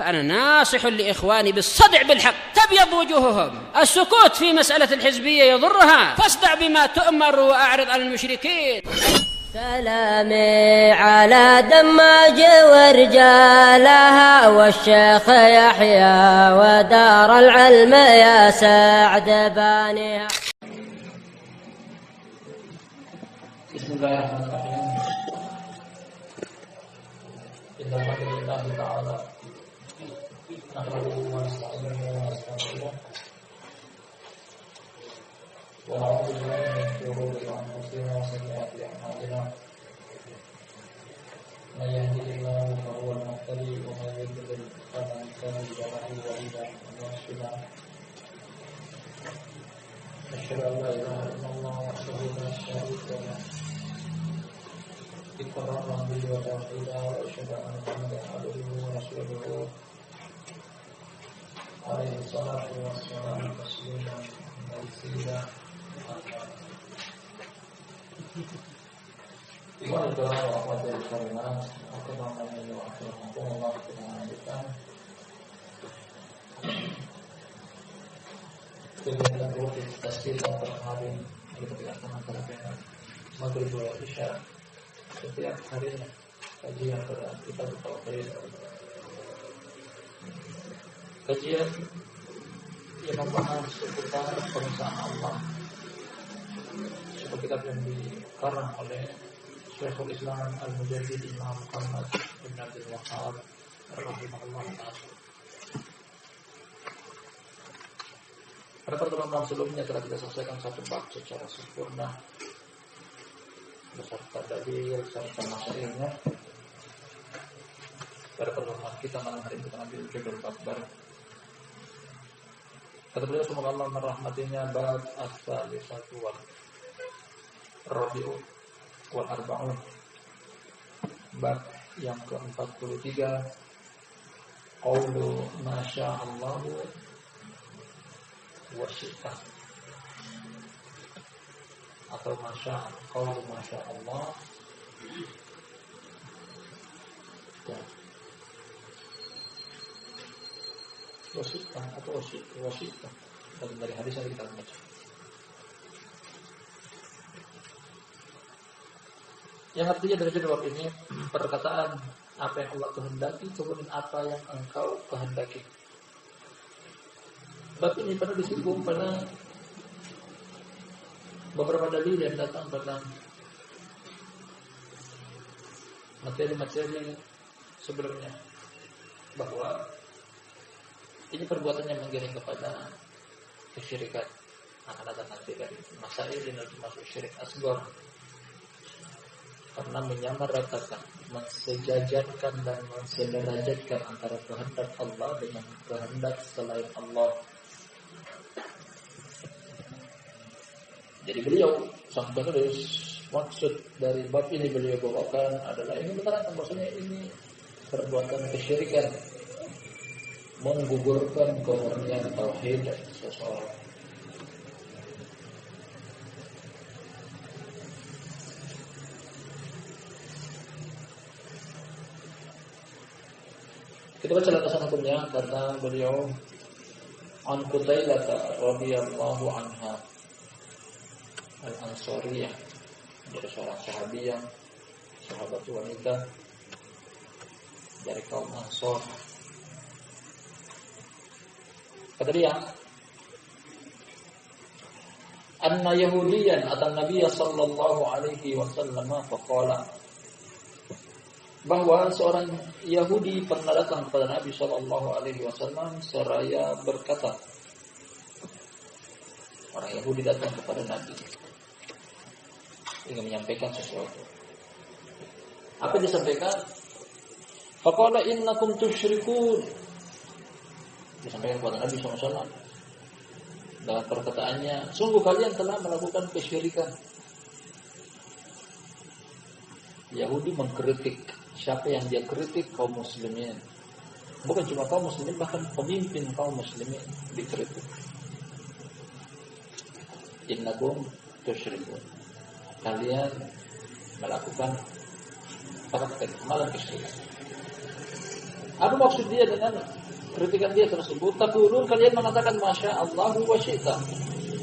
فأنا ناصح لإخواني بالصدع بالحق، تبيض وجوههم. السكوت في مسألة الحزبية يضرها، فاصدع بما تؤمر وأعرض عن المشركين. سلامي على دماج ورجالها والشيخ يحيى ودار العلم يا سعد بانيها. بسم الله الرحمن الرحيم. إن الحمد لله تعالى نحمده ونستعينه ونستغفره ونعوذ بالله من شرور أنفسنا وسيئات أعمالنا. من يهده الله فهو المهتدي ومن يضلل فلن تجد له وليا مرشدا. أشهد أن لا إله إلا الله وحده لا شريك له إقرارا به وتوحيدا، وأشهد أن محمدا عبده ورسوله عليه الصلاة والسلام تسليما مزيدا. Ikhwan dan akhwat yang sekalian, aku mengucapkan warahmatullahi wabarakatuh. Kegiatan rutin tasbih dan berharim kita laksanakan pada maghrib dan isya. Setiap harinya kajian Quran kita bertauhid. Kajian yang membahas seputar pengesahan Allah. Seperti kitab yang dikarang oleh Syekhul Islam Al-Mujaddid Imam Muhammad bin Abdul Wahhab rahimahullah ta'ala. Pada pertemuan sebelumnya telah kita selesaikan satu bab secara sempurna beserta dalil serta masailnya. Pada pertemuan kita malam hari ini kita ambil judul bab baru. Kata beliau, semoga Allah merahmatinya, bab as-salisatu wal rabi'u wal arba'un, bab yang ke-43, qaulu masya'allahu wa syi'ta, atau qaulu masya'allah wa syi'ta atau wa syi'ta, dari hadis yang kita baca. Yang artinya dari judul bab ini perkataan apa yang Allah kehendaki, kemudian apa yang engkau kehendaki. Bab ini pernah disinggung pada beberapa dalil yang datang pada materi-materi sebelumnya, bahwa ini perbuatan yang menggiring kepada kesyirikan. Akan datang nanti dari masail ini termasuk syirik asghar, karena menyamaratakan, mensejajarkan dan mensederajatkan antara kehendak Allah dengan kehendak selain Allah. Jadi beliau sampai terus maksud dari bab ini beliau bawakan adalah ini menerangkan bahwasanya ini perbuatan kesyirikan, menggugurkan kemurnian tauhid dari seseorang. Kita baca landasan hukumnya, karena beliau an Qutailah radhiyallahu anha al-Ansariyah, dari seorang sahabiyah, sahabat wanita dari kaum Ansar. Kata dia, anna Yahudiyan atan Nabiy sallallahu alaihi wasallam faqala, bahwa seorang Yahudi pernah datang kepada Nabi sallallahu alaihi wasallam seraya berkata. Orang Yahudi datang kepada Nabi ingin menyampaikan sesuatu. Apa yang disampaikan? Faqala innakum tusyrikun. Disampaikan kepada Nabi SAW dengan perkataannya, sungguh kalian telah melakukan kesyirikan. Yahudi mengkritik. Siapa yang dia kritik? Kaum muslimin. Bukan cuma kaum muslimin, bahkan pemimpin kaum muslimin dikritik. Innakum tusyrikun. Kalian melakukan praktek malam kesyirikan. Apa maksud dia dengan kritikan dia tersebut? Taqulun, kalian mengatakan masya Allah wa syi'ta.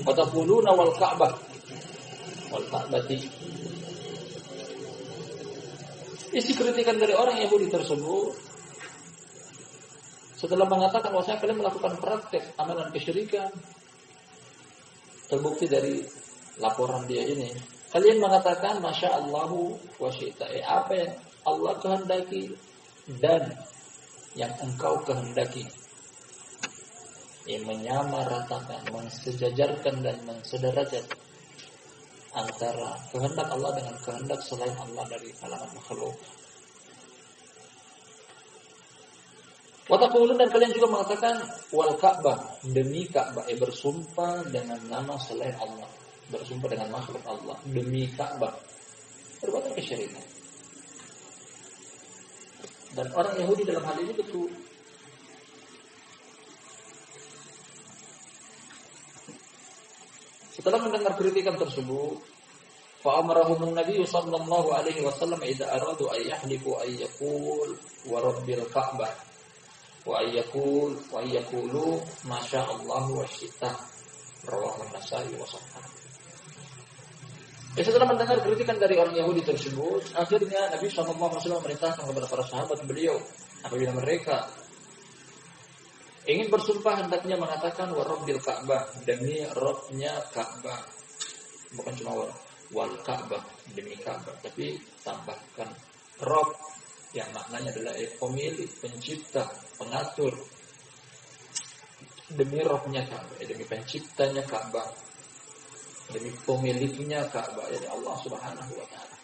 Wa taquluna wal Ka'bah. Wal Ka'bati. Isi kritikan dari orang Yahudi tersebut setelah mengatakan bahwasanya kalian melakukan praktek amalan kesyirikan, terbukti dari laporan dia ini. Kalian mengatakan masya Allahu wa syi'ta. Apa yang Allah kehendaki dan yang engkau kehendaki. Menyamaratakan, mensejajarkan dan mensederajat antara kehendak Allah dengan kehendak selain Allah dari kalangan makhluk. Wa taqulun, dan kalian juga mengatakan wal Ka'bah, demi Ka'bah, bersumpah dengan nama selain Allah, bersumpah dengan makhluk Allah demi Ka'bah, perbuatan kesyirikan. Dan orang Yahudi dalam hal ini betul. Setelah mendengar kritikan tersebut, fa amarahum an-nabiy sallallahu alaihi wasallam idza aradu ay yahlifu ay yaqul wa rabbil Ka'bah wa yaqulu ma syaa Allah wa syi'ta, rawahu an-Nasa'i wa sahhahu. Setelah mendengar kritikan dari orang Yahudi tersebut, akhirnya Nabi SAW memerintahkan kepada para sahabat beliau, apabila mereka ingin bersumpah hendaknya mengatakan wa rabbil Ka'bah, demi Rabbnya Ka'bah, bukan cuma wal Ka'bah, demi Ka'bah, tapi tambahkan Rabb yang maknanya adalah pemilik, pencipta, pengatur, demi Rabbnya Ka'bah, demi penciptanya Ka'bah, demi pemiliknya Ka'bah, yaitu Allah Subhanahu wa taala.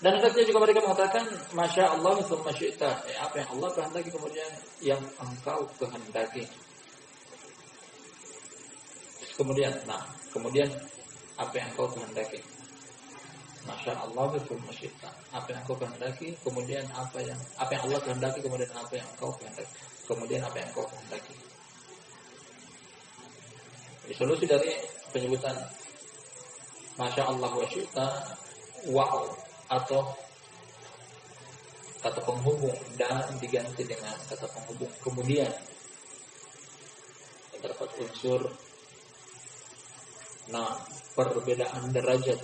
Dan hendaknya juga mereka mengatakan masya Allah tsumma syi'ta, apa yang Allah kehendaki kemudian yang engkau kehendaki. Kemudian apa yang engkau kehendaki. Masya Allah tsumma syi'ta, apa yang engkau kehendaki, kemudian apa yang Allah kehendaki, kemudian apa yang engkau kehendaki, kemudian apa yang engkau kehendaki. Jadi solusi dari penyebutan masya Allah wa syi'ta, wow, atau kata penghubung dan diganti dengan kata penghubung kemudian, terdapat unsur perbedaan derajat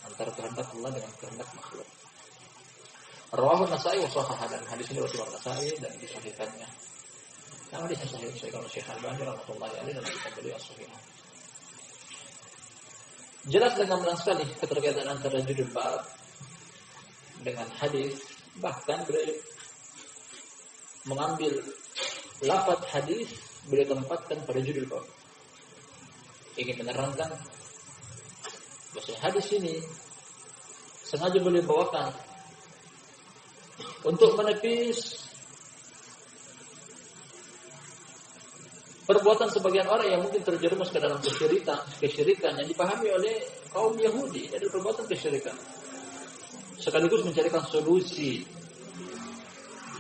antara kehendak Allah dengan kehendak makhluk. Rawahu Nasa'i wa sahhahu, dan hadis ini riwayat Nasa'i dan disahihkannya. Nah, hadis sahih oleh Syekh Al-Albani rahimahullah alaihi dalam kitab beliau As-Sahih. Jelas dan gamblang sekali keterkaitan antara judul bab dengan hadis. Bahkan beliau mengambil lafaz hadis, beliau tempatkan pada judul bab. Ingin menerangkan bahwa hadis ini sengaja beliau bawakan untuk menepis perbuatan sebagian orang yang mungkin terjerumus ke dalam kesyirikan yang dipahami oleh kaum Yahudi. Ini adalah perbuatan kesyirikan. Sekaligus mencarikan solusi,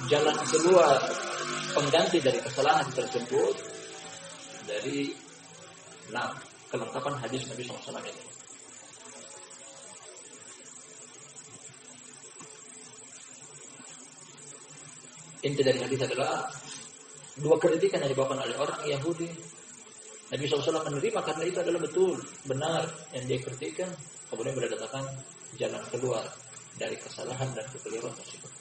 jalan keluar, pengganti dari kesalahan tersebut dari kelengkapan hadis Nabi SAW ini. Inti dari hadis adalah dua kritikan yang dibawakan oleh orang Yahudi. Nabi SAW menerima karena itu adalah betul, benar yang dia kritikan. Kemudian beliau datangkan jalan keluar dari kesalahan dan kekeliruan tersebut.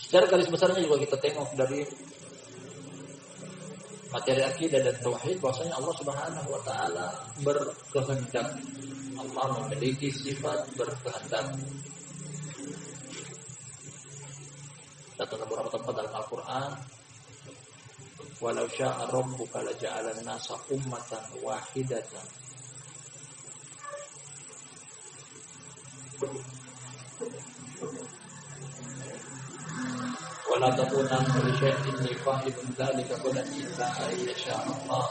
Secara garis besarnya juga kita tengok dari materi akidah dan tauhid bahwasanya Allah Subhanahu wa taala berkehendak. Allah memiliki sifat berkehendak. Datang beberapa tempat dalam Al-Quran, walau sya'a rabbuka laja'ala an-nasa ummatan wahidatan. Wala takunanna li syai'in fa'ilun dzalika qad illa ayyasha Allah.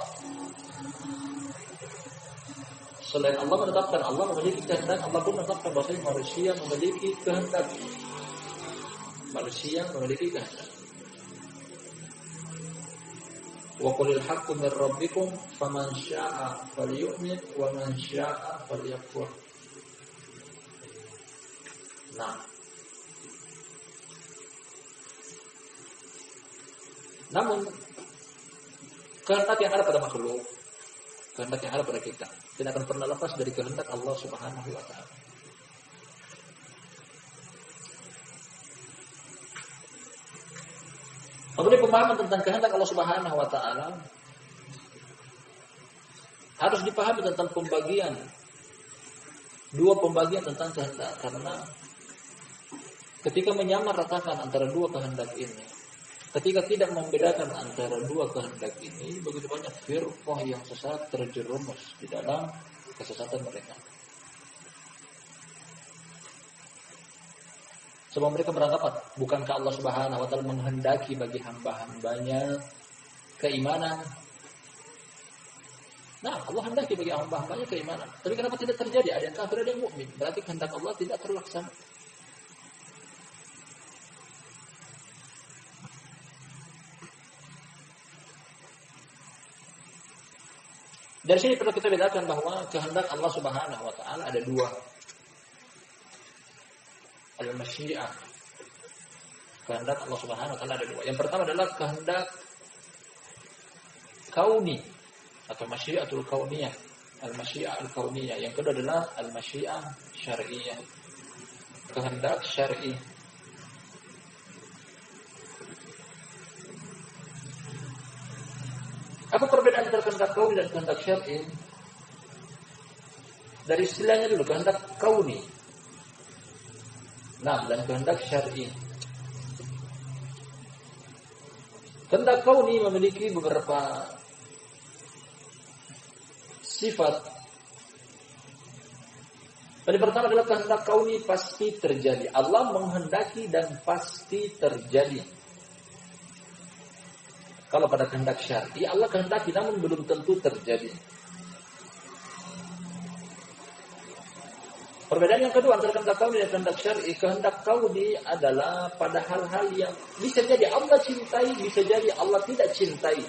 Selain Allah menetapkan, Allah memiliki kehendak, Allah pun menetapkan bahwa manusia memiliki kehendak. Manusia memiliki kehendak. Wa qulil haqqu min rabbikum faman syaa'a falyu'min wa man syaa'a falyakfur. Nah, namun kehendak yang ada pada makhluk, kehendak yang ada pada kita tidak akan pernah lepas dari kehendak Allah Subhanahu wa taala. Kemudian pemahaman tentang kehendak Allah Subhanahu wa taala harus dipahami tentang dua pembagian tentang kehendak, karena ketika menyamaratakan antara dua kehendak ini, ketika tidak membedakan antara dua kehendak ini, begitu banyak firqah yang sesat terjerumus di dalam kesesatan mereka. Sebab mereka beranggapan, bukankah Allah Subhanahu wa taala menghendaki bagi hamba-hambanya keimanan? Nah, Allah hendaki bagi hamba-hambanya keimanan. Tapi kenapa tidak terjadi? Ada yang kafir, ada yang mukmin. Berarti kehendak Allah tidak terlaksana. Dari sini perlu kita bedakan bahwa kehendak Allah Subhanahu wa taala ada dua. Al-masyiah. Kehendak Allah Subhanahu wa taala ada dua. Yang pertama adalah kehendak kauni atau masyiatul kauniyah. Al-masyiah al-kauniyah. Yang kedua adalah al-masyiah syar'iyah. Kehendak syar'i. Apa perbedaan antara kehendak kauni dan kehendak syar'i? Dari istilahnya dulu, kehendak kauni. Nah, dan kehendak syar'i. Kehendak kauni memiliki beberapa sifat. Yang pertama adalah kehendak kauni pasti terjadi. Allah menghendaki dan pasti terjadi. Kalau pada kehendak syar'i, Allah kehendaki namun belum tentu terjadi. Perbedaan yang kedua antara kehendak kauni dan kehendak syar'i, kehendak kauni adalah pada hal-hal yang bisa jadi Allah cintai, bisa jadi Allah tidak cintai.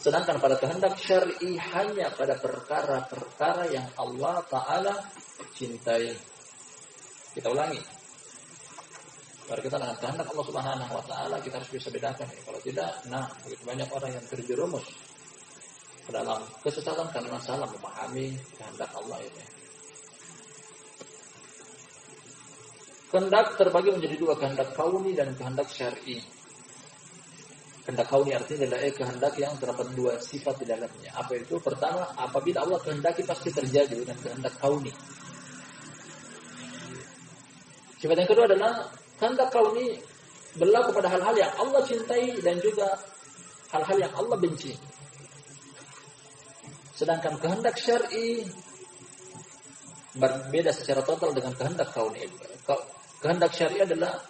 Sedangkan pada kehendak syar'i hanya pada perkara-perkara yang Allah Ta'ala cintai. Kita ulangi. Kalau kita dengan kehendak Allah Subhanahu wa taala, kita harus bisa bedakan. Kalau tidak, nah begitu banyak orang yang terjerumus ke dalam kesesatan karena salah memahami kehendak Allah ini. Kehendak terbagi menjadi dua, kehendak kauni dan kehendak syar'i. Kehendak kauni artinya adalah kehendak yang terdapat dua sifat di dalamnya. Apa itu? Pertama, apabila Allah kehendaki pasti terjadi, dengan kehendak kauni. Sifat yang kedua adalah kehendak kauni berlaku pada hal-hal yang Allah cintai dan juga hal-hal yang Allah benci. Sedangkan kehendak syar'i berbeda secara total dengan kehendak kauni. Kehendak syar'i adalah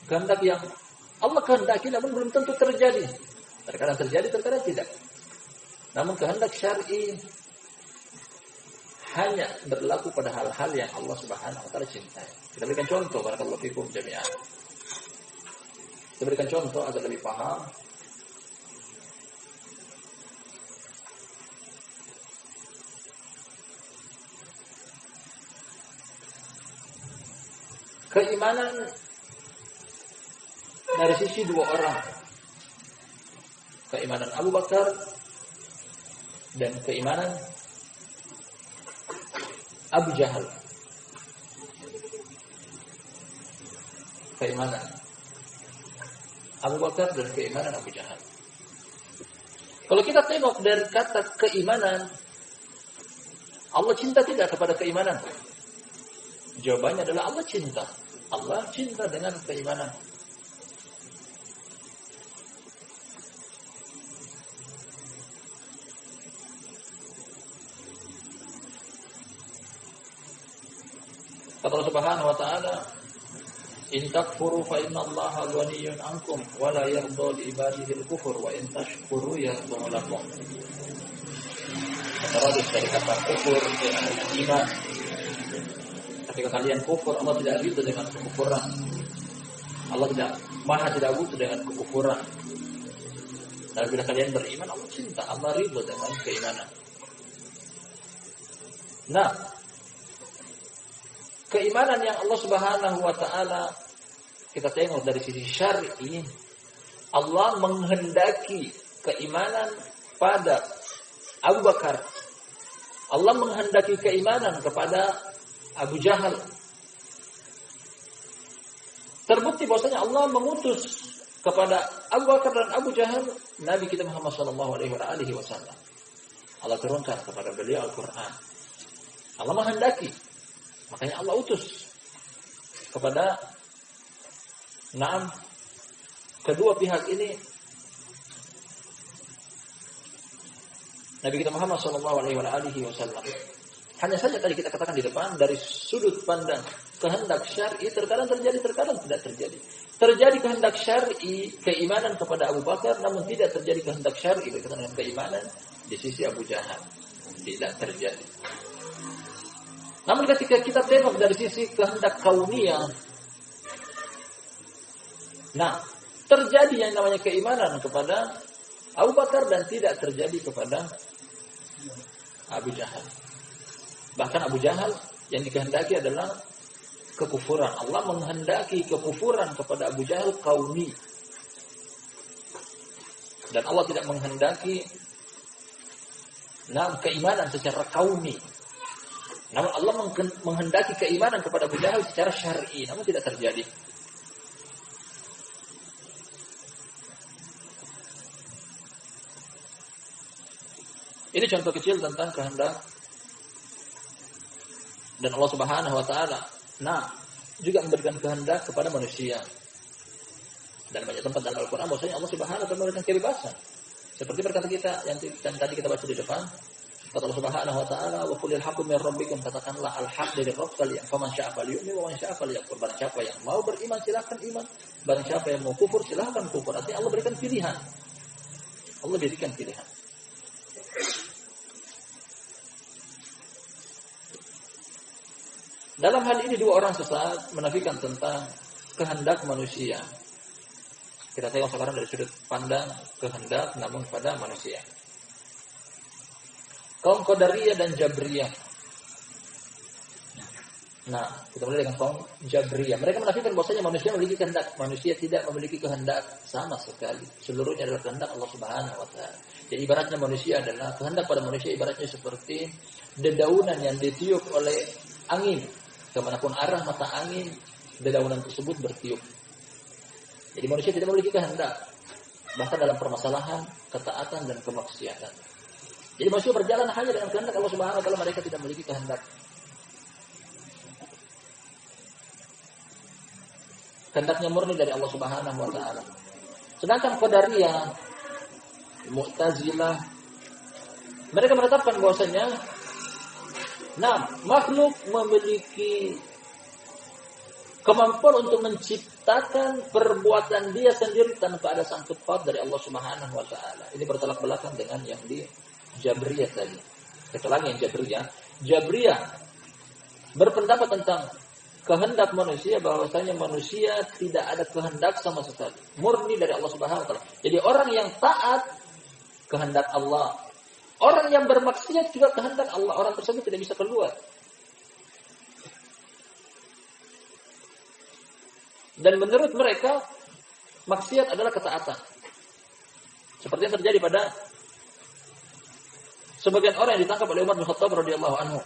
kehendak yang Allah kehendaki namun belum tentu terjadi. Terkadang terjadi, terkadang tidak. Namun kehendak syar'i hanya berlaku pada hal-hal yang Allah Subhanahu wa taala cintai. Kita berikan contoh, barakallahu fikum jami'an. Kita berikan contoh agar lebih paham. Keimanan dari sisi dua orang. Keimanan Abu Bakar dan keimanan Abu Jahal. Keimanan Abu Bakar dan keimanan Abu Jahal. Kalau kita tengok dari kata keimanan, Allah cinta tidak kepada keimanan? Jawabannya adalah Allah cinta. Allah cinta dengan keimanan. Kata Allah Subhanahu wa taala, "In takfuru fa inna Allaha ghaniyyun 'ankum wa la yarda li ibadihi al-kufur wa in tashkuru yarda lakum." Terus dari kata kufur dengan iman. Ketika kalian kufur, Allah tidak ridha dengan kekufuran. Allah tidak maha tidak butuh dengan kekufuran. Nah, bila kalian beriman, Allah cinta, Allah ridho dengan keimanan. Nah, keimanan yang Allah Subhanahu wa taala kita tengok dari sisi syar'i, Allah menghendaki keimanan pada Abu Bakar. Allah menghendaki keimanan kepada Abu Jahal. Terbukti bahwasanya Allah mengutus kepada Abu Bakar dan Abu Jahal Nabi kita Muhammad sallallahu alaihi wasallam. Allah turunkan kepada beliau Al-Qur'an. Allah menghendaki, makanya Allah utus kepada kedua pihak ini Nabi kita Muhammad sallallahu alaihi wasallam. Hanya saja tadi kita katakan di depan dari sudut pandang kehendak syar'i terkadang terjadi, terkadang tidak terjadi. Terjadi kehendak syar'i keimanan kepada Abu Bakar, namun tidak terjadi kehendak syar'i berkaitan dengan keimanan di sisi Abu Jahal. Tidak terjadi. Namun ketika kita tengok dari sisi kehendak kauniyah, terjadi yang namanya keimanan kepada Abu Bakar dan tidak terjadi kepada Abu Jahal. Bahkan Abu Jahal yang dikehendaki adalah kekufuran. Allah menghendaki kekufuran kepada Abu Jahal kauni. Dan Allah tidak menghendaki keimanan secara kauni. Namun Allah menghendaki keimanan kepada Abu Jahal secara syar'i, namun tidak terjadi. Ini contoh kecil tentang kehendak. Dan Allah Subhanahu wa taala juga memberikan kehendak kepada manusia. Dan banyak tempat dalam Al-Qur'an bahwasanya Allah Subhanahu wa taala memberikan kebebasan. Seperti perkataan kita yang tadi kita baca di depan, kata Allah Subhanahu wa taala, "Wa qulil haqqu min rabbikum", katakanlah al-haq dari Rabb kalian. Faman syaa'a falyu'min wa man syaa'a falyakfur. Barang siapa yang mau beriman silakan iman, barang siapa yang mau kufur silakan kufur. Artinya Allah berikan pilihan. Allah berikan pilihan. Dalam hal ini dua orang sesat menafikan tentang kehendak manusia. Kita tengok sekarang dari sudut pandang kehendak namun pada manusia. Kaum Qadariyah dan Jabriyah. Kita mulai dengan kaum Jabriyah. Mereka menafikan bahwasanya manusia memiliki kehendak. Manusia tidak memiliki kehendak sama sekali. Seluruhnya adalah kehendak Allah Subhanahu wa taala. Jadi ibaratnya manusia adalah kehendak pada manusia ibaratnya seperti dedaunan yang ditiup oleh angin. Kemanapun arah mata angin, dedaunan tersebut bertiup. Jadi manusia tidak memiliki kehendak. Bahkan dalam permasalahan ketaatan dan kemaksiatan. Jadi manusia berjalan hanya dengan kehendak Allah Subhanahu wa taala, mereka tidak memiliki kehendak. Kehendaknya murni dari Allah Subhanahu wa taala. Sedangkan Qadariyah, Mu'tazilah, mereka menetapkan bahwasanya makhluk memiliki kemampuan untuk menciptakan perbuatan dia sendiri tanpa ada sangkut paut dari Allah Subhanahu wa taala. Ini bertolak belakang dengan yang di Jabriyah tadi. Kecuali yang Jabriyah berpendapat tentang kehendak manusia bahwasanya manusia tidak ada kehendak sama sekali. Murni dari Allah Subhanahu wa taala. Jadi orang yang taat kehendak Allah. Orang yang bermaksiat juga kehendak Allah. Orang tersebut tidak bisa keluar. Dan menurut mereka, maksiat adalah ketaatan. Seperti yang terjadi pada sebagian orang yang ditangkap oleh Umar bin Khattab radhiyallahu anhu.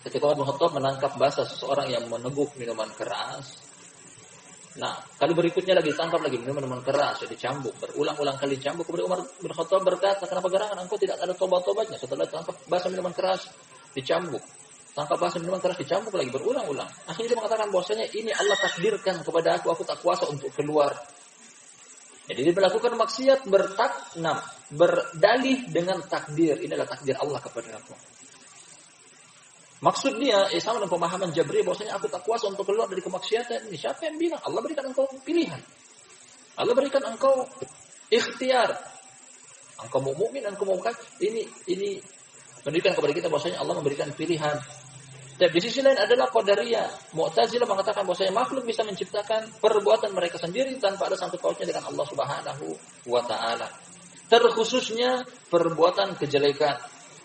Ketika Umar bin Khattab menangkap basah seseorang yang meneguk minuman keras. Kali berikutnya lagi ditangkap lagi minuman keras, dicambuk, berulang-ulang kali dicambuk. Kemudian Umar bin Khattab berkata, kenapa gerangan engkau tidak ada tobat-tobatnya? Setelah ditangkap basah minuman keras, dicambuk. Tangkap basah minuman keras, dicambuk lagi, berulang-ulang. Akhirnya dia mengatakan bahwasanya ini Allah takdirkan kepada aku tak kuasa untuk keluar. Jadi dia melakukan maksiat berdalih dengan takdir. Ini adalah takdir Allah kepada aku. Maksud dia, sama dengan pemahaman Jabriyah bahwasanya aku tak kuasa untuk keluar dari kemaksiatan ini. Siapa yang bilang? Allah berikan engkau pilihan. Allah berikan engkau ikhtiar. Engkau mau mukmin, engkau mau kafir. Ini menunjukkan kepada kita bahwasanya Allah memberikan pilihan. Dan di sisi lain adalah Qadariyah. Mu'tazilah mengatakan bahwasanya makhluk bisa menciptakan perbuatan mereka sendiri tanpa ada sangkut pautnya dengan Allah Subhanahu wa taala. terkhususnya perbuatan kejelekan.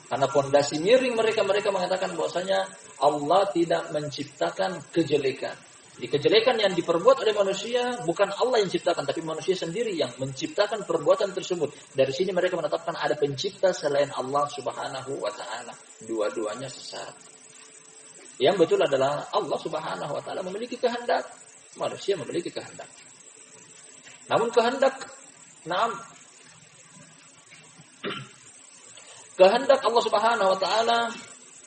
Karena pondasi miring mereka mengatakan bahwasanya Allah tidak menciptakan kejelekan. Di kejelekan yang diperbuat oleh manusia bukan Allah yang ciptakan, tapi manusia sendiri yang menciptakan perbuatan tersebut. Dari sini mereka menetapkan ada pencipta selain Allah Subhanahu wa taala. Dua-duanya sesat. Yang betul adalah Allah Subhanahu wa taala memiliki kehendak, manusia memiliki kehendak. Namun kehendak Allah Subhanahu wa taala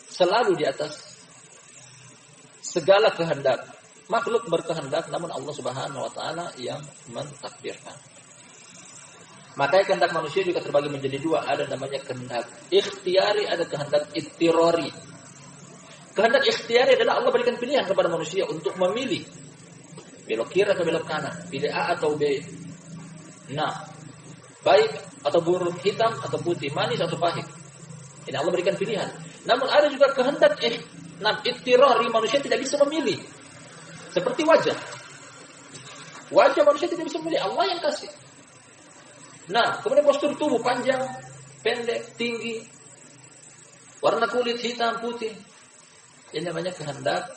selalu di atas segala kehendak. Makhluk berkehendak, namun Allah Subhanahu wa taala yang mentakdirkan. Makanya kehendak manusia juga terbagi menjadi dua, ada namanya kehendak ikhtiari, ada kehendak ittirari. Kehendak ikhtiari adalah Allah berikan pilihan kepada manusia untuk memilih belok kiri atau belok kanan, pilih A atau B. Nah, baik atau buruk, hitam atau putih, manis atau pahit. Ini Allah berikan pilihan. Namun ada juga kehendak ittirari, manusia tidak bisa memilih. Seperti wajah. Wajah manusia tidak bisa memilih, Allah yang kasih. Nah, kemudian postur tubuh panjang, pendek, tinggi, warna kulit hitam, putih. Ini namanya kehendak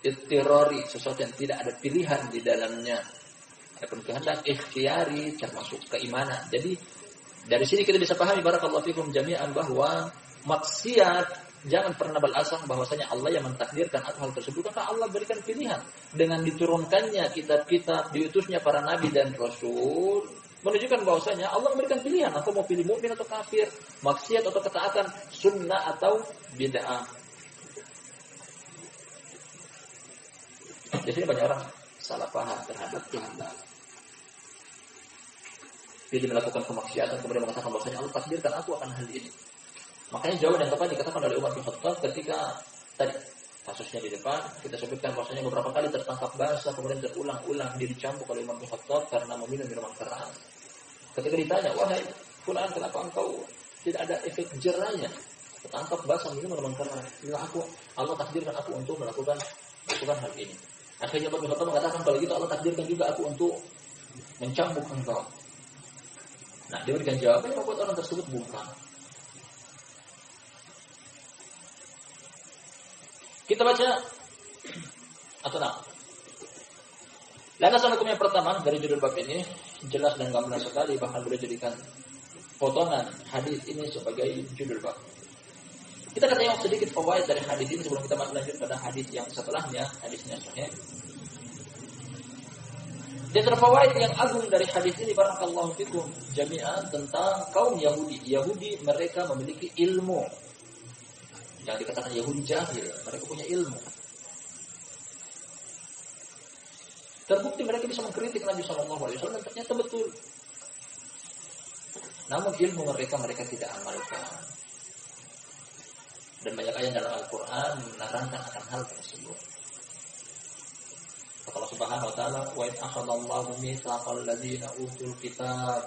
ittirari, sesuatu yang tidak ada pilihan di dalamnya. Adapun kehendak ikhtiari termasuk keimanan. Jadi dari sini kita bisa pahami barakallahu fikum jami'an bahwa maksiat jangan pernah berasang bahwasanya Allah yang mentakdirkan hal tersebut, karena Allah berikan pilihan dengan diturunkannya kitab-kitab, diutusnya para nabi dan rasul, menunjukkan bahwasanya Allah memberikan pilihan, aku mau pilih mukmin atau kafir, maksiat atau ketaatan, sunnah atau bid'ah. Di sini banyak orang salah paham terhadap kehendak. Pilih melakukan kemaksiatan kemudian mengatakan bahwasanya Allah takdirkan aku akan hal ini. Makanya jawaban yang tepat dikatakan oleh Umar bin Khattab ketika tadi kasusnya di depan kita sebutkan bahwasanya beberapa kali tertangkap basah kemudian terulang-ulang dia dicambuk oleh Umar bin Khattab karena meminum minuman keras. Ketika ditanya, wahai fulan, kenapa engkau tidak ada efek jerahnya? Tertangkap basah minum minuman keras. Bila Allah takdirkan aku untuk melakukan hal ini. Akhirnya Umar bin Khattab mengatakan, kalau gitu Allah takdirkan juga aku untuk mencambuk engkau. Nah, dia berikan jawaban yang membuat orang tersebut bungkam. Kita baca atau tak? Landasan hukum yang pertama dari judul bab ini jelas dan gamblang sekali, bahkan boleh jadikan potongan hadis ini sebagai judul bab. Kita akan tengok sedikit fawaid dari hadis ini sebelum kita lanjut pada hadis yang setelahnya, hadisnya sahih. Di antara fawaid yang agung dari hadis ini barakallahu fikum jami'an tentang kaum Yahudi. Yahudi mereka memiliki ilmu. Yang dikatakan Yahudi jahil, mereka punya ilmu. Terbukti mereka bisa mengkritik Nabi SAW dan ternyata betul. Namun ilmu mereka tidak amalkan. Dan banyak ayat dalam Al-Quran menerangkan akan hal tersebut. Allah Subhanahu wa taala, wa in akhadallahu mitsaqal ladzina utul kitab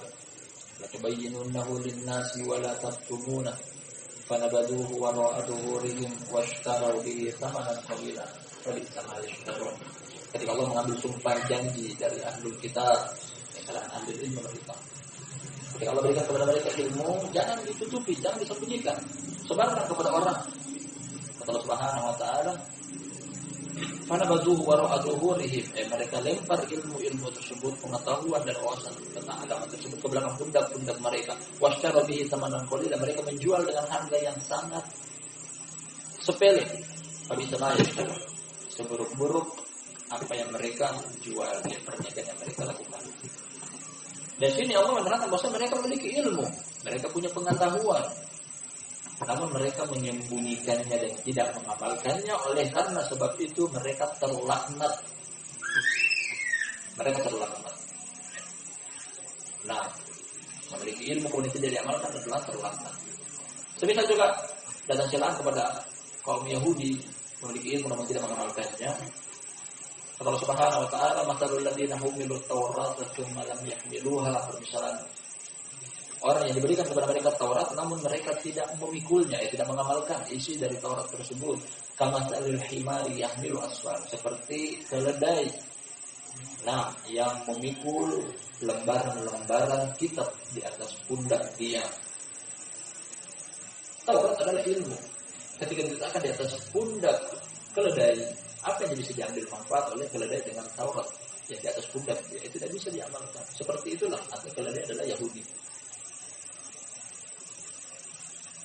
la tubayyinunnahu lin-nasi wa la taktumunahu fanabaduhu wa ra'aduhurihim washtaraw bihi thamanan qalila wa bi'sa ma yashtarun. Ketika Allah mengambil sumpah janji dari ahlul kitab, kesalahan ahli ilmu mereka. Ketika Allah berikan kepada mereka ilmu, jangan ditutupi, jangan disembunyikan. Sebarkan kepada orang. Kata Allah Subhanahu wa taala, fanabaduhu wa ra'aduhurihim, mereka lempar ilmu-ilmu tersebut, pengetahuan dan wawasan tentang agama tersebut ke belakang pundak-pundak mereka. Washtaraw bihi thamanan qalila, mereka menjual dengan harga yang sangat sepele. Habis itu seburuk-buruk apa yang mereka jual, perniagaan yang mereka lakukan. Dan sini Allah menerangkan bahwa mereka memiliki ilmu, mereka punya pengetahuan, namun mereka menyembunyikannya dan tidak mengamalkannya. Oleh karena sebab itu mereka terlaknat. Nah, memiliki ilmu kemudian tidak diamalkan adalah terlaknat. Semisal juga datang celaan kepada kaum Yahudi memiliki ilmu namun tidak mengamalkannya. Allah Subhanahu wa taala, masalul ladzina humilut tawrata tsumma lam yahmiluha, permisalan orang yang diberikan kepada mereka Taurat namun mereka tidak memikulnya, tidak mengamalkan isi dari Taurat tersebut. Kamasalil himari yahmilu asfar, seperti keledai Nah, yang memikul lembaran-lembaran kitab di atas pundak dia. Taurat adalah ilmu. Ketika diletakkan di atas pundak keledai, apa yang bisa diambil manfaat oleh keledai dengan Taurat yang di atas pundak dia? Itu tidak bisa diamalkan. Seperti itulah arti keledai adalah Yahudi.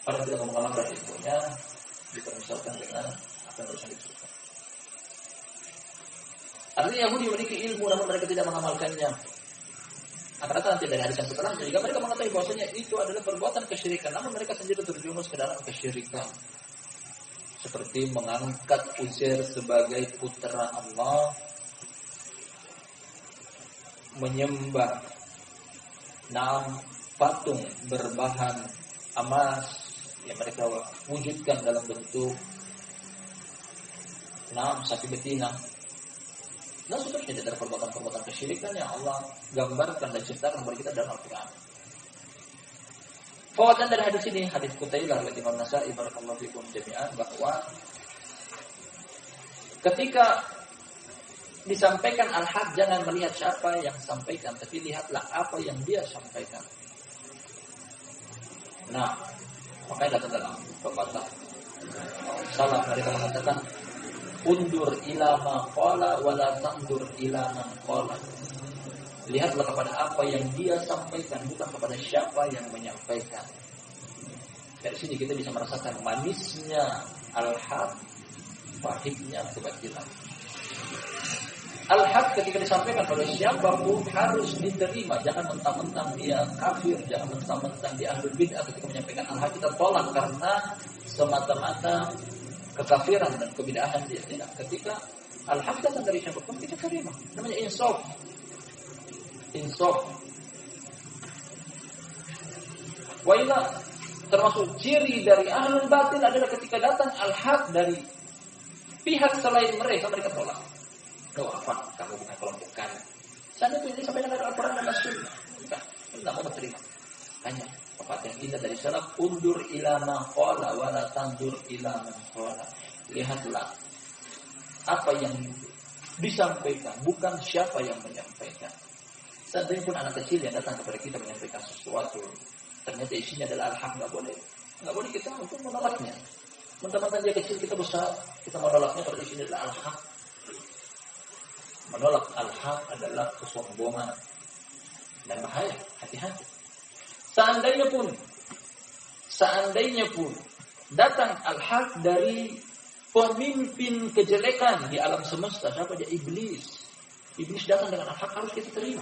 Orang tidak mengamalkan ilmunya dipermisalkan dengan apa yang harus disebutkan. Artinya Yahudi memiliki ilmu namun mereka tidak mengamalkannya. Akan datang nanti dari hadis yang setelahnya juga mereka mengetahui bahwasanya itu adalah perbuatan kesyirikan, namun mereka sendiri terjerumus ke dalam kesyirikan. Seperti mengangkat Uzair sebagai putra Allah, menyembah patung berbahan emas yang mereka wujudkan dalam bentuk sapi betina. Dan seterusnya dari perbuatan-perbuatan kesyirikan yang Allah gambarkan dan ceritakan kepada kita dalam Al-Quran. Fawatan dari hadis ini, hadis Qutailah oleh Imam Nasa'i barakallahu fikum jami'an, bahwa ketika disampaikan al-haq, jangan melihat siapa yang sampaikan, tapi lihatlah apa yang dia sampaikan. Nah, makanya datang dalam pepatah salaf mereka mengatakan, undur ila ma qala wa la tandur ila man qala. Lihatlah kepada apa yang dia sampaikan, bukan kepada siapa yang menyampaikan. Dari sini kita bisa merasakan manisnya al-haq, pahitnya kebatilan. Al-haq ketika disampaikan pada siapapun harus diterima. Jangan mentang-mentang dia kafir, jangan mentang-mentang dia ahlul bid'ah. Ketika menyampaikan al-haq kita tolak karena semata-mata kekafiran dan kebid'ahan dia. Tidak. Ketika al-haq datang dari siapapun kita terima. Namanya insaf. Wa ila, termasuk ciri dari ahlul batil adalah ketika datang al-haq dari pihak selain mereka tolak. Apa? Kamu bukan kelompok kami. Saya itu ini sampai dengan Al-Quran dan As-Sunnah. Tidak mau menerima. Hanya pepatah yang indah dari salaf, undur ila ma qala wa la tandur ila man qala. Lihatlah apa yang disampaikan, bukan siapa yang menyampaikan. Seandainya pun anak kecil yang datang kepada kita menyampaikan sesuatu, ternyata isinya adalah al-haq, nggak boleh kita untuk menolaknya. Mentang-mentang dia kecil, kita besar, kita menolaknya kalau isinya adalah al-haq. Menolak al-haq adalah kesombongan dan bahaya. Hati-hati. Seandainya pun datang al-haq dari pemimpin kejelekan di alam semesta, siapa dia? Iblis. Iblis datang dengan al-haq, harus kita terima.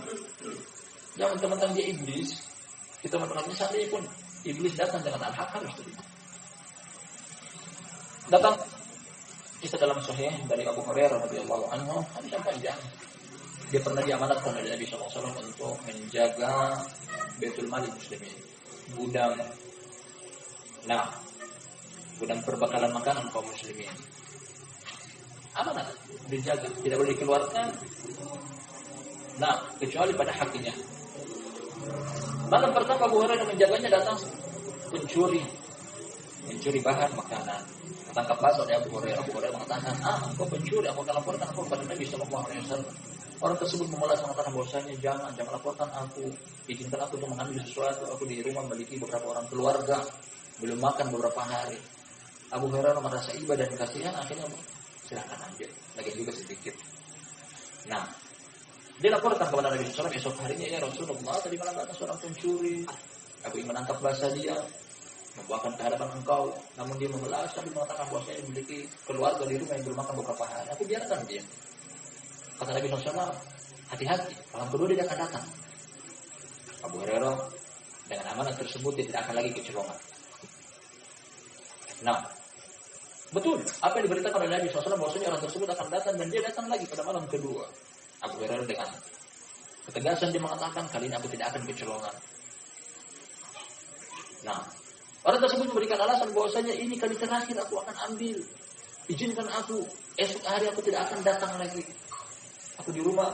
Jangan mentang-mentang dia iblis, kita menolaknya. Seandainya pun iblis datang dengan al-haq, harus terima. Datang kisah dalam Sahih dari Abu Hurairah radhiyallahu anhu, hadis yang panjang. Dia pernah diamanatkan oleh Nabi SAW untuk menjaga Baitul Mali Muslimin, gudang perbekalan makanan kaum muslimin. Amanat dijaga, tidak boleh dikeluarkan. Kecuali pada haknya. Malam pertama Abu Hurairah menjaganya, datang mencuri bahan makanan. Tangkap basah oleh Abu Hurairah. Abu Hurairah mengatakan, engkau pencuri, aku akan laporkan aku kepada Nabi SAW. Orang tersebut membalas mengatakan bahwasanya jangan laporkan aku, izinkan aku untuk mengambil sesuatu. Aku di rumah memiliki beberapa orang keluarga, belum makan beberapa hari. Abu Hurairah merasa iba dan kasihan, akhirnya silakan ambil, lagi juga sedikit. Dia laporkan kepada Nabi SAW esok harinya, ya Rasulullah, tadi malam datang seorang pencuri. Aku ingin menangkap basah dia, membawakan ke hadapan engkau, namun dia membelas sambil mengatakan bahwasanya memiliki keluarga di rumah yang belum makan beberapa hari. Aku biarkan dia. Kata Nabi SAW, hati-hati, malam kedua dia akan datang. Abu Hurairah dengan amanat tersebut dia tidak akan lagi kecolongan. Betul, apa yang diberitakan oleh Nabi SAW bahwasanya orang tersebut akan datang, dan dia datang lagi pada malam kedua. Abu Hurairah dengan ketegasan dia mengatakan, kali ini aku tidak akan kecolongan. Orang tersebut memberikan alasan bahwasanya ini kali terakhir aku akan ambil. Izinkan aku, esok hari aku tidak akan datang lagi. Aku di rumah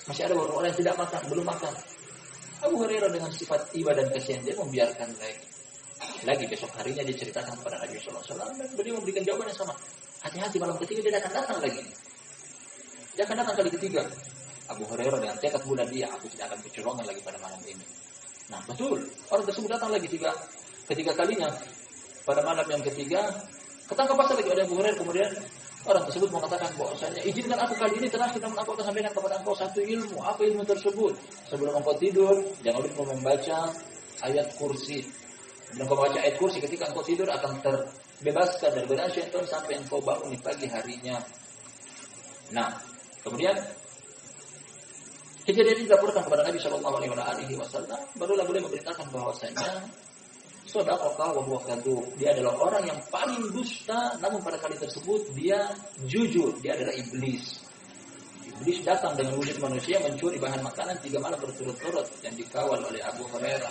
masih ada orang-orang yang tidak makan, belum makan. Abu Hurairah dengan sifat iba dan kasihan dia membiarkan lagi besok harinya diceritakan kepada Nabi SAW, dan beliau memberikan jawaban yang sama. Hati-hati, malam ketiga dia akan datang lagi. Dia akan datang kali ketiga. Abu Hurairah dengan tekad bulat dia, aku tidak akan kecolongan lagi pada malam ini. Nah betul, orang tersebut datang lagi ketiga kalinya. Pada malam yang ketiga, ketangkap pasal lagi oleh Abu Hurairah. Kemudian orang tersebut mengatakan bahwasanya, izinkan aku kali ini terakhir, namun aku akan sampaikan kepada engkau satu ilmu. Apa ilmu tersebut? Sebelum engkau tidur, jangan lupa membaca ayat kursi. Sebelum engkau membaca ayat kursi, ketika engkau tidur akan terbebaskan dari godaan syaitan sampai engkau bangun di pagi harinya. Nah, kemudian kejadian ini dilaporkan kepada Nabi Shallallahu Alaihi Wasallam. Barulah boleh memberitakan bahwasanya shadaqah wa huwa kadzub. Dia adalah orang yang paling dusta, namun pada kali tersebut dia jujur. Dia adalah iblis. Iblis datang dengan wujud manusia mencuri bahan makanan 3 malam berturut-turut yang dikawal oleh Abu Hurairah.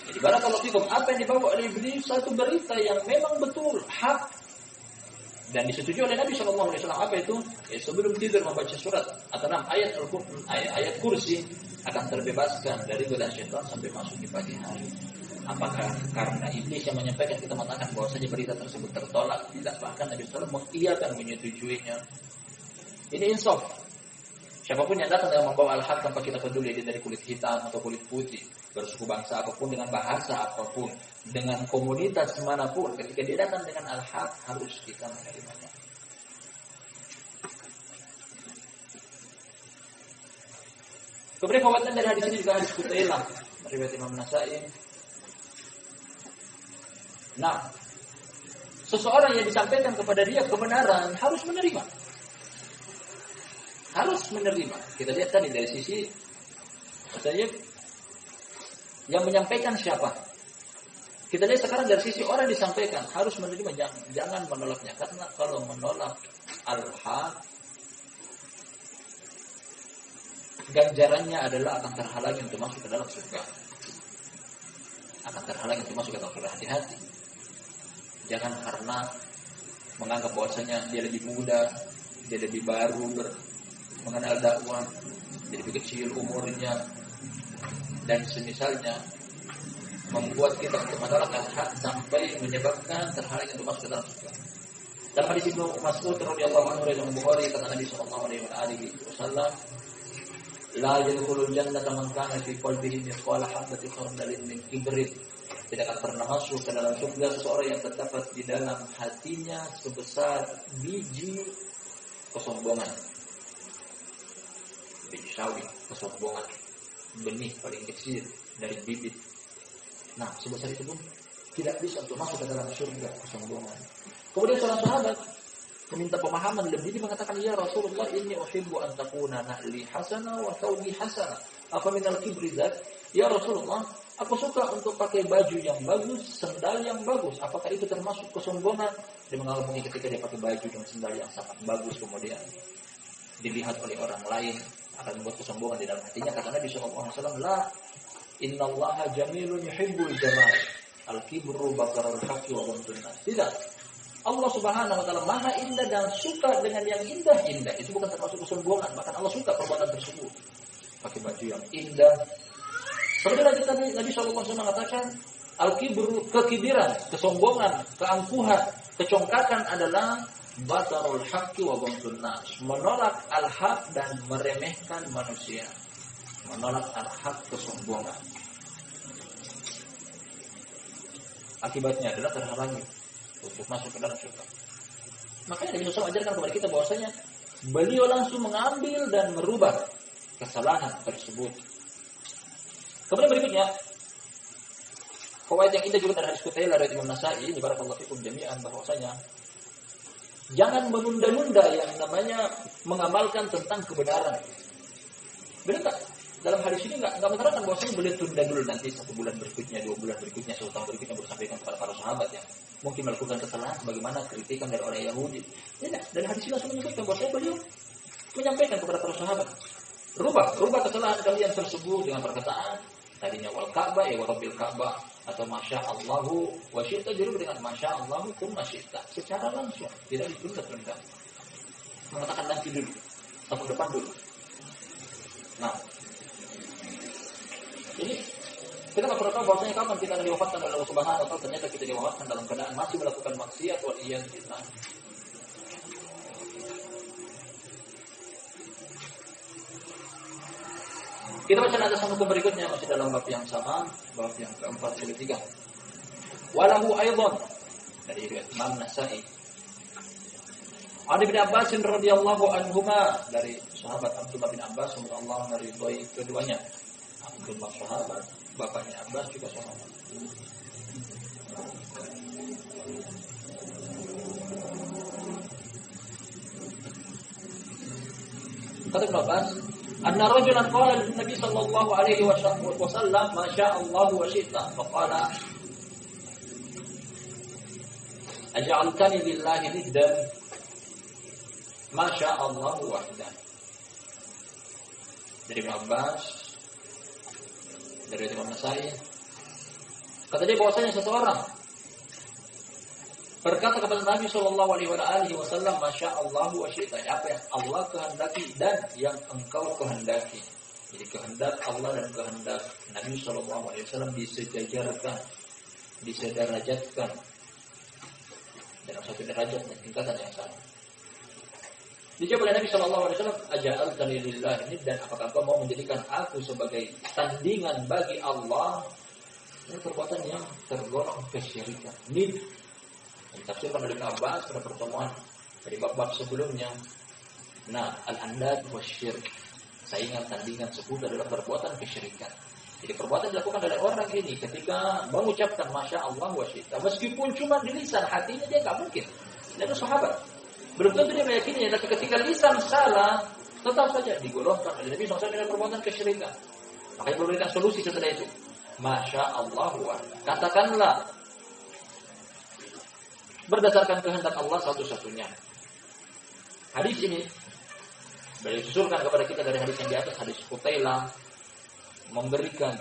Jadi barakallahu fikum, apa yang dibawa oleh iblis satu berita yang memang betul, hak, dan disetujui oleh Nabi Shallallahu Alaihi Wasallam. Apa itu? Sebelum tidur membaca surat atau 6 ayat kursi akan terbebaskan dari godaan syaitan sampai masuk di pagi hari. Apakah karena iblis yang menyampaikan, kita mengatakan bahwasanya berita tersebut tertolak? Tidak, bahkan Nabi SAW mengiyakan, menyetujuinya. Ini insaf. Siapapun yang datang dengan membawa al-haq tanpa kita peduli, dia dari kulit hitam atau kulit putih, bersuku bangsa apapun, dengan bahasa apapun, dengan komunitas manapun, ketika dia datang dengan al-haq harus kita menerimanya. Kemudian khawatiran dari hadis ini juga hadis Qutailah, riwayat Imam Nasai. Nah, seseorang yang disampaikan kepada dia kebenaran harus menerima. Harus menerima. Kita lihat tadi dari sisi katanya yang menyampaikan siapa. Kita lihat sekarang dari sisi orang yang disampaikan, harus menerima, jangan menolaknya. Karena kalau menolak al-haq, ganjarannya adalah akan terhalangi untuk masuk ke dalam surga. Akan terhalangi untuk masuk ke dalam surga. Hati-hati. Jangan karena menganggap bahwasanya dia lebih muda, dia lebih baru mengenal dakwah, dia lebih kecil umurnya, dan semisalnya membuat kita untuk menolakkan hak sampai menyebabkan terhalang untuk masuk ke dalam surga. Dalam hadis Ibnu Mas'ud radhiyallahu anhu dari Bukhari, kata Nabi sallallahu alaihi wasallam, la yadkhulul jannata man kana fi qalbihi mithqala habatin khardalin min kibrin. Tidak akan pernah masuk ke dalam surga seseorang yang terdapat di dalam hatinya sebesar biji kesombongan. Biji sawi, kesombongan. Benih paling kecil dari bibit. Nah, sebesar itu pun tidak bisa untuk masuk ke dalam surga, kesombongan. Kemudian seorang sahabat meminta pemahaman lebih, dia mengatakan, ya Rasulullah, inni uhibbu an takuna na'li hasana wa thawbi hasana. Apa minal kibri dzak? Ya Rasulullah, aku suka untuk pakai baju yang bagus, sendal yang bagus. Apakah itu termasuk kesombongan? Dia menganggap mungkin ketika dia pakai baju dan sendal yang sangat bagus, kemudian dilihat oleh orang lain, akan membuat kesombongan di dalam hatinya. Kata Nabi SAW, la, innallaha jamilun yuhibbul jamal. Al-kibru bakarul haqqi wa ghamtun nas. Tidak. Allah Subhanahu wa taala Maha indah dan suka dengan yang indah-indah. Itu bukan termasuk kesombongan, bahkan Allah suka perbuatan tersebut. Pakai baju yang indah. Kemudian Nabi SAW mengatakan, al-kibru, kekibiran, kesombongan, keangkuhan, kecongkakan adalah batarul haqqi wa ghamtun nas. Menolak al-haq dan meremehkan manusia. Menolak al-haq, kesombongan. Akibatnya adalah terhalangi untuk masuk ke dalam surga. Makanya Nabi SAW ajarkan kepada kita bahwasanya beliau langsung mengambil dan merubah kesalahan tersebut. Kemudian berikutnya, fawaid yang indah juga dari hadis Qutailah dari Imam Nasai, ini barakallahu fikum jami'an, bahwasanya jangan menunda-nunda yang namanya mengamalkan tentang kebenaran. Benar tak? Dalam hadis ini enggak menerangkan bahwasanya boleh tunda dulu nanti 1 bulan berikutnya, 2 bulan berikutnya, 1 tahun berikutnya baru sampaikan kepada para sahabat yang mungkin melakukan kesalahan bagaimana kritikan dari orang Yahudi. Tidak, dan hadis ini langsung menyebutkan bahwasanya beliau menyampaikan kepada para sahabat, rubah kesalahan kalian tersebut dengan perkataan tadinya wal Ka'bah ya wa rabbil Ka'bah, atau masya Allahu wa syi'ta, jadi dengan masya Allahu tsumma syi'ta, secara langsung, tidak ditunda-tunda. Mengatakan nanti dulu, tahun depan dulu. Nah, ini kita nggak pernah tahu bahwasanya kapan kita akan diwafatkan oleh Allah Subhanahu wa taala. Ternyata kita diwafatkan dalam keadaan masih melakukan maksiat, wal iyad billah. Kita baca landasan hukum berikutnya masih dalam bab yang sama, bab yang ke-43. Walahu aidan dari riwayat Imam Nasa'i. Ibnu Abbas radhiyallahu anhuma, dari sahabat Abdullah bin Abbas semoga Allah meridhai keduanya. Abdullah sahabat, bapaknya Abbas juga sahabat. Kata Ibnu Abbas, anna rajulan qala lin Nabi sallallahu alaihi wasallam ma syaa Allah wa syi'ta, faqala aj'altani lillahi niddan ma syaa Allah wahdahu. Dari Ibnu Abbas, dari Imam Nasa'i, kata dia bahwasanya seseorang berkata kepada Nabi Shallallahu Alaihi Wasallam, Masya Allah wa syi'ta, apa yang Allah kehendaki dan yang engkau kehendaki. Jadi kehendak Allah dan kehendak Nabi Shallallahu Alaihi Wasallam disejajarkan, disederajatkan dalam satu derajat dan tingkatan yang sama. Dijawab oleh Nabi Shallallahu Alaihi Wasallam, aja'altani lillahi niddan, apakah kau mau menjadikan aku sebagai tandingan bagi Allah? Ini perbuatan yang tergolong kesyirikan. Nid ditafsirkan oleh Ibnu Abbas pada pertemuan dari bab-bab sebelumnya. Nah, al-andad wasyirk, saingan, tandingan, sekutu adalah perbuatan kesyirikan. Jadi perbuatan dilakukan oleh orang ini ketika mengucapkan Masya Allah wa syi'ta, meskipun cuma di lisan, hatinya dia nggak mungkin. Dia itu sahabat, belum tentu dia meyakininya, tapi ketika lisan salah, tetap saja digolongkan oleh Nabi SAW dengan perbuatan kesyirikan. Makanya memberikan solusi setelah itu. Masya Allah wa, katakanlah berdasarkan kehendak Allah satu-satunya. Hadis ini beliau susulkan kepada kita dari hadis yang di atas, hadis Qutailah, memberikan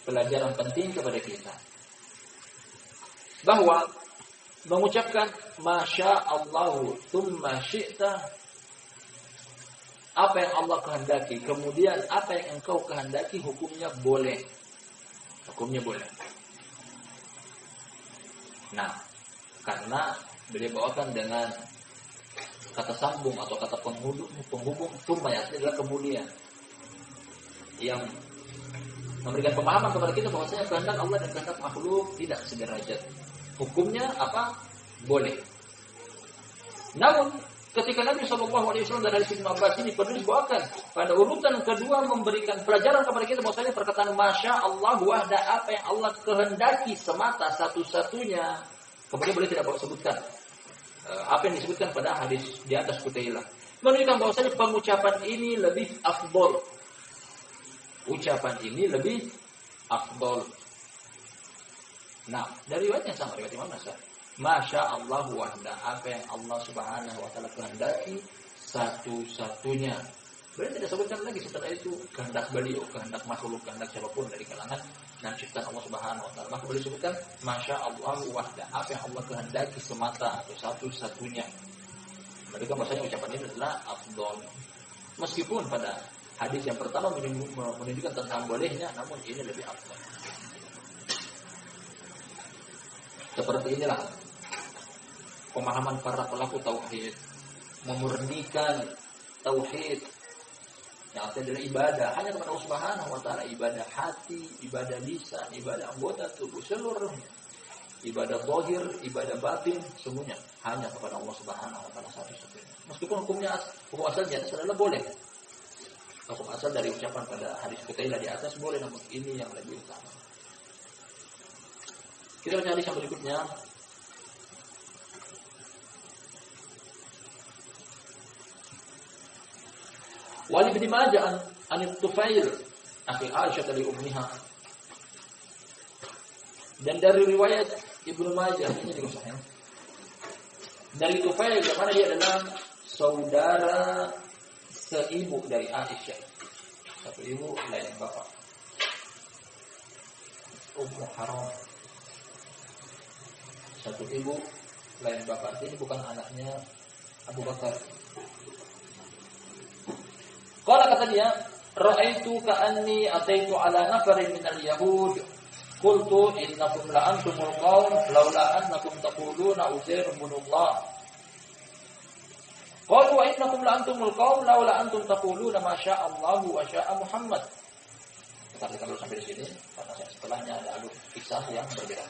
pelajaran penting kepada kita bahwa mengucapkan Masya Allahu thumma syi'ta, apa yang Allah kehendaki kemudian apa yang engkau kehendaki, hukumnya boleh. Hukumnya boleh. Nah, karena beliau bawakan dengan kata sambung atau kata penghubung thumma, yang adalah kemudian, yang memberikan pemahaman kepada kita bahwasanya kehendak Allah dan kehendak makhluk tidak sederajat. Hukumnya apa? Boleh. Namun ketika Nabi SAW dari hadis Ibnu Abbas ini perlu dibawakan pada urutan kedua, memberikan pelajaran kepada kita bahwasanya perkataan Masya Allah wahda, apa yang Allah kehendaki semata satu-satunya. Kemudian boleh tidak sebutkan apa yang disebutkan pada hadis di atas Qutailah, menunjukkan bahwasanya pengucapan ini lebih afdol. Ucapan ini lebih afdol. Nah, dari riwayat yang sama, riwayat Imam Nasa'i, Masya Allah wahda, apa yang Allah Subhanahu wa taala kehendaki satu-satunya. Boleh tidak sebutkan lagi setelah itu kehendak beliau, kehendak makhluk, kehendak siapapun dari kalangan dan ciptaan Allah Subhanahu wa taala. Maka boleh sebutkan Masya Allah wahda, apa yang Allah kehendaki semata atau satu-satunya. Mereka bahasanya ucapan ini adalah afdol. Meskipun pada hadis yang pertama menunjukkan tentang bolehnya, namun ini lebih afdol. Seperti inilah pemahaman para pelaku tauhid, memurnikan tauhid yang artinya adalah ibadah hanya kepada Allah Subhanahu wa taala, ibadah hati, ibadah lisan, ibadah anggota tubuh seluruhnya, ibadah zahir, ibadah batin, semuanya hanya kepada Allah Subhanahu wa taala satu-satunya. Meskipun hukum asal di atas adalah boleh. Hukum asal dari ucapan pada hadis Qutailah di atas boleh, namun ini yang lebih utama. Kita baca hadis yang berikutnya. Wali bin Majah an Tufail akhi Aisyah dari ummiha. Dan dari riwayat Ibnu Majah ini juga sahih. Dari Tufail, yang mana dia adalah saudara seibu dari Aisyah. Satu ibu lain bapak. Ummu Haram. Satu ibu lain bapak. Ini bukan anaknya Abu Bakar. Qala, kata dia, ra'aitu ka'anni ataitu ala nafarin minal yahud qultu innakum la antumul qaum laula annakum taquluna Uzair ibn Allah. Qalu wa innakum la antumul qaum laula antum taquluna ma syaa Allah wa syaa Muhammad. sampaikan dulu sampai di sini karena setelahnya ada alur kisah yang berbeda.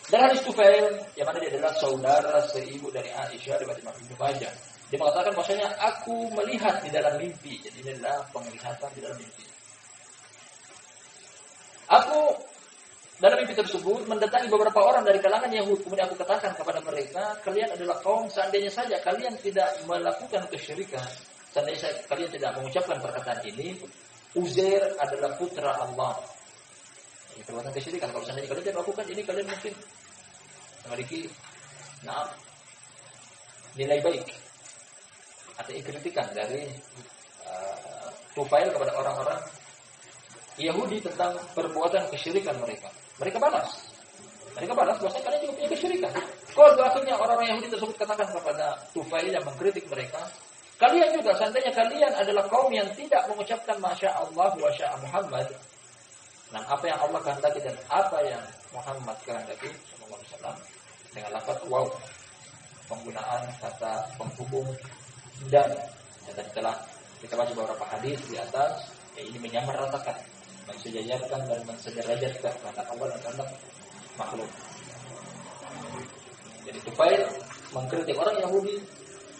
Dan hadis Tufail yang mana dia adalah saudara seibu dari Aisyah dari Imam Ibnu Majah. Dia mengatakan bahwasanya aku melihat di dalam mimpi. Jadi ini adalah penglihatan di dalam mimpi. Aku dalam mimpi tersebut mendatangi beberapa orang dari kalangan Yahudi. Kemudian aku katakan kepada mereka, kalian adalah kaum seandainya saja kalian tidak melakukan kesyirikan, seandainya kalian tidak mengucapkan perkataan ini, Uzair adalah putra Allah. Ini perbuatan kesyirikan. Kalau seandainya kalian tidak melakukan ini, kalian mungkin memiliki nilai baik atau kritikan dari Tufail kepada orang-orang Yahudi tentang perbuatan kesyirikan mereka. Mereka balas bahwa kalian juga punya kesyirikan. Kalau akhirnya orang-orang Yahudi tersebut katakan kepada Tufail yang mengkritik mereka, kalian juga seandainya kalian adalah kaum yang tidak mengucapkan masya Allah wa sya'a Muhammad. Nah, apa yang Allah kehendaki dan apa yang Muhammad kehendaki sallallahu alaihi wasallam dengan lafaz waw, penggunaan kata penghubung dan telah kita baca beberapa hadis di atas, ini menyamaratakan, mensejajarkan dan mensederajatkan kehendak Allah dan kehendak makhluk. Jadi Tufail mengkritik orang Yahudi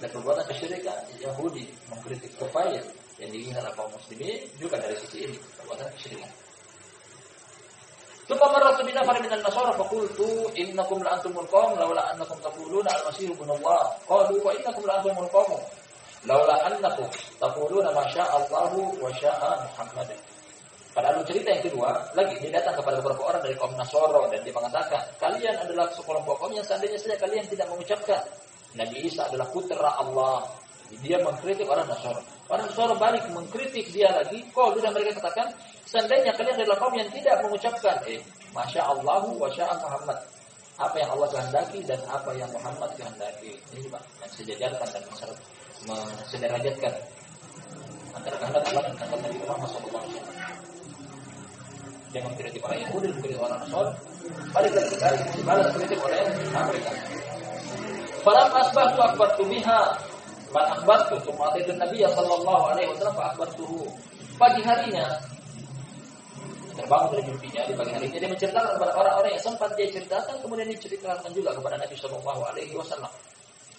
dan perbuatan kesyirikan Yahudi, mengkritik Tufail yang diinginkan oleh kaum muslimin juga dari sisi ini perbuatan kesyirikan. Tsumma marratu bina farin minan nasara faqultu innakum la antumul qaum laula annakum taquluna al-masih ibn Allah qalu wa innakum la antumul qaum laula annakum taquluna ma syaa Allahu wa syaa Muhammad. Pada alur cerita yang kedua, lagi dia datang kepada beberapa orang dari kaum Nasara dan dia mengatakan, kalian adalah sekelompok kaum yang seandainya saja kalian tidak mengucapkan Nabi Isa adalah putra Allah. Dia mengkritik orang Nasara. Orang Nasara balik mengkritik dia lagi. Kalau sudah mereka katakan, seandainya kalian adalah kaum yang tidak mengucapkan masya Allahu wa syaa Muhammad. Apa yang Allah kehendaki dan apa yang Muhammad kehendaki. Ini juga mensejajarkan dan mensederajatkan antara kehendak Allah dan kehendak Nabi Muhammad sallallahu alaihi wasallam. Dia mengkritik orang Yahudi, mengkritik orang Nasara. Balik lagi dibalas kritik oleh mereka. Falam asbahtu akhbartu biha man akhbartu tsumma ataitu Nabi sallallahu alaihi wasallam fa akhbartuhu. Pagi harinya terbangun dari mimpinya, di pagi harinya dia menceritakan kepada orang-orang yang sempat dia ceritakan, kemudian diceritakan juga kepada Nabi sallallahu alaihi wasallam.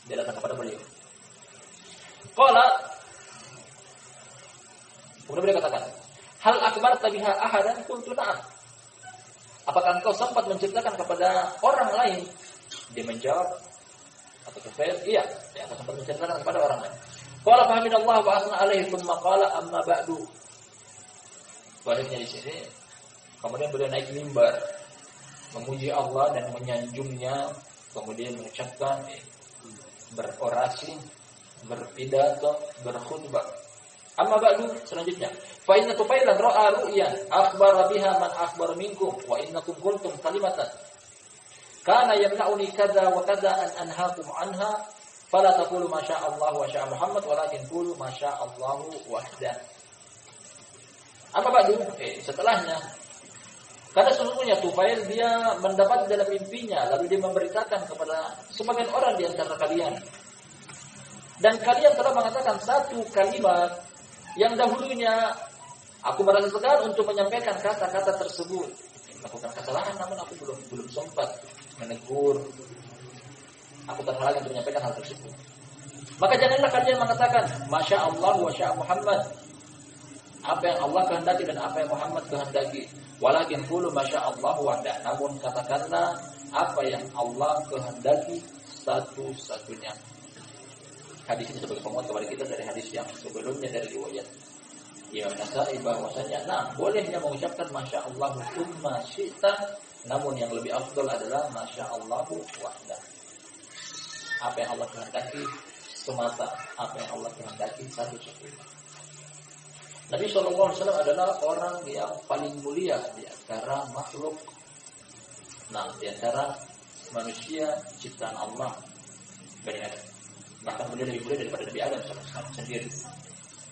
Dia datang kepada beliau. Qala, kemudian dia katakan, hal akhbarta biha ahadan? Qultu na'am. Apakah engkau sempat menceritakan kepada orang lain? Dia menjawab, atau Tufail, iya, aku sempat menceritakan kepada orang lain. Qala fahamidallahu wa asna alaihi tsumma qala amma ba'du. Baliknya di sini, kemudian beliau naik mimbar memuji Allah dan menyanjungnya, kemudian mengucapkan berorasi, berpidato, berkhutbah. Amma ba'du, selanjutnya, fa inna Tufailan ra'a ru'yan akhbara biha man akhbar minkum wa innakum qultum kalimatan kana yamna'uni kadza wa kadza an anhaakum anha fala taqulu ma syaa Allah wa syaa Muhammad walakin qulu ma syaa Allah wahda. Apa ba'du? Setelahnya, karena sesungguhnya Tufail dia mendapat dalam mimpinya, lalu dia memberitakan kepada sebagian orang di antara kalian, dan kalian telah mengatakan satu kalimat yang dahulunya aku merasa segan untuk menyampaikan kata-kata tersebut. Melakukan kesalahan, namun aku belum sempat menegur. Aku terhalang untuk menyampaikan hal tersebut. Maka janganlah kalian mengatakan masya Allah wa syaa Muhammad, apa yang Allah kehendaki dan apa yang Muhammad kehendaki. Walakin qulu masya Allah wahda. Namun katakanlah apa yang Allah kehendaki satu-satunya. Hadis ini sebagai penguat kepada kita dari hadis yang sebelumnya dari riwayat Imam Nasai bahwasanya bolehnya mengucapkan masya Allah tsumma syi'ta, namun yang lebih afdal adalah masya Allah wahda. Apa yang Allah kehendaki semata, apa yang Allah kehendaki satu-satunya. Nabi SAW adalah orang yang paling mulia di antara makhluk, di antara manusia ciptaan Allah, Bani Adam. Bahkan beliau lebih mulia daripada Nabi Adam sendiri.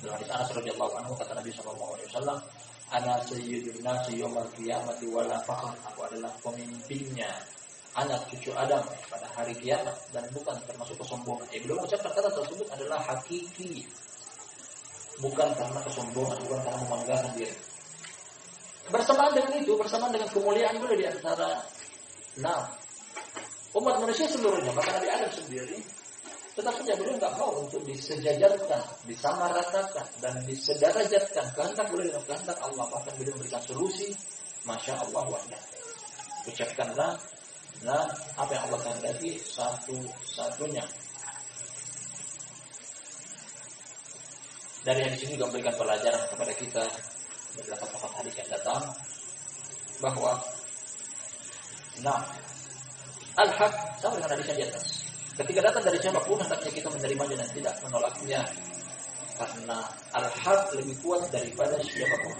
Dalam hadis Anas radhiyallahu anhu kata Nabi SAW, ana sayyidun nasi yaumil qiyamati wala fakhr. Aku adalah pemimpinnya anak cucu Adam pada hari kiamat dan bukan termasuk kesombongan. Yang beliau mengucapkan kata tersebut adalah hakiki. bukan karena kesombongan, bukan karena membanggakan diri. Bersamaan dengan itu, bersamaan dengan kemuliaan juga di antara umat manusia seluruhnya, maka Nabi Adam sendiri tetap saja beliau nggak mau untuk disejajarkan, disamaratakan dan disedarajatkan. Kehendak beliau dengan kehendak Allah, bahkan beliau memberikan solusi. Masya Allah wahda. Ucapkanlah apa yang Allah kehendaki satu-satunya. Dari hadis ini juga memberikan pelajaran kepada kita beberapa tokoh hadis yang datang bahwa al-haq sama dengan hadis yang di atas. Ketika datang dari siapapun hendaknya kita menerimanya dan tidak menolaknya, karena al-haq lebih kuat daripada siapapun.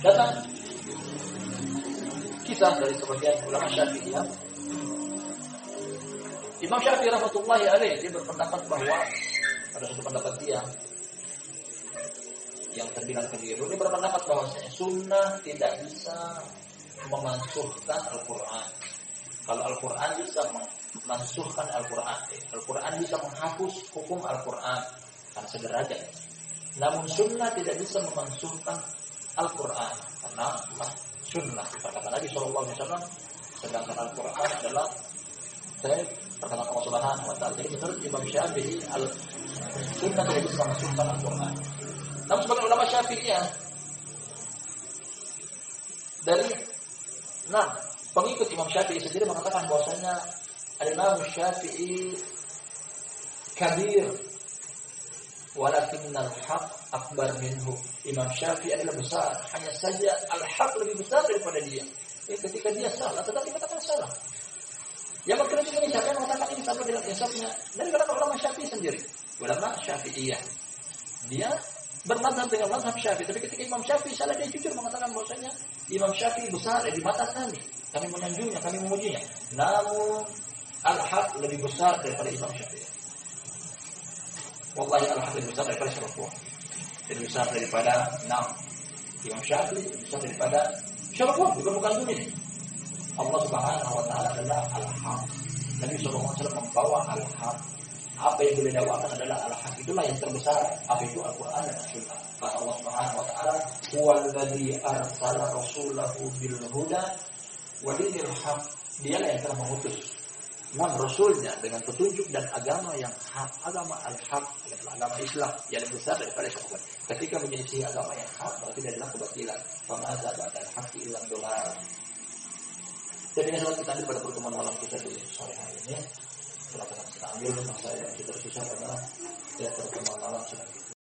Datang kisah dari sebagian ulama Syafi'iyah. Imam Syafi'i rahmatullahi alaih, dia berpendapat bahwa pada satu pendapat dia yang terbilang keliru, dia berpendapat bahwasanya sunnah tidak bisa memansuhkan Al-Quran. Kalau Al-Quran bisa memansuhkan Al-Quran, Al-Quran bisa menghapus hukum Al-Quran karena sederajat. Namun sunnah tidak bisa memansuhkan Al-Quran karena sunnah. Kata Nabi SAW, sedangkan Al-Quran adalah perkataan Allah Subhanahu wa Ta'ala. Jadi menurut Imam Syafi'i, sunnah tidak bisa memansuhkan Al-Quran. Namun sebagai ulama Syafi'iyah dari pengikut Imam Syafi'i sendiri mengatakan bahwasanya Al-Imam Syafi'i kabir walakinnal haq akbar minhu. Imam Syafi'i adalah besar, hanya saja al-haq lebih besar daripada dia. Ketika dia salah, tetapi katakan salah. Yang mengkritik ini siapa yang mengatakan ini sama dengan insafnya? Dan kata ulama Syafi'i sendiri, ulama Syafi'iyah, dia bermadzhab dengan mazhab Syafi'i. Tapi ketika Imam Syafi'i salah, dia jujur mengatakan bahwasanya Imam Syafi'i besar di mata kami menyanjungnya, kami memujinya. Namun al-haq lebih besar daripada Imam Syafi'i. Wallahi al-haq lebih besar daripada siapapun. Lebih besar daripada Imam Syafi'i, lebih besar daripada siapapun, bukan dunia. Allah Subhanahu wa Ta'ala adalah al-haq. Nabi SAW membawa al-haq. Apa yang beliau dakwakan adalah al-haq. Itulah yang terbesar. Apa itu Al-Quran dan As-Sunnah. Kata Allah Subhanahu wa Ta'ala, "Huwallazi arsala rasulahu bil huda wa dinil haq." Dialah yang telah mengutus rasulnya dengan petunjuk dan agama yang hak, agama al-haq, adalah agama Islam yang lebih besar daripada siapapun. Ketika menyelisih agama yang hak, berarti dia adalah kebatilan. Famadza ba'dal haqqi illa dhalal. Jadi ini adalah kita ambil pada pertemuan malam kita di sore hari ini. Silakan kita ambil, masa yang kita susah adalah pertemuan malam sudah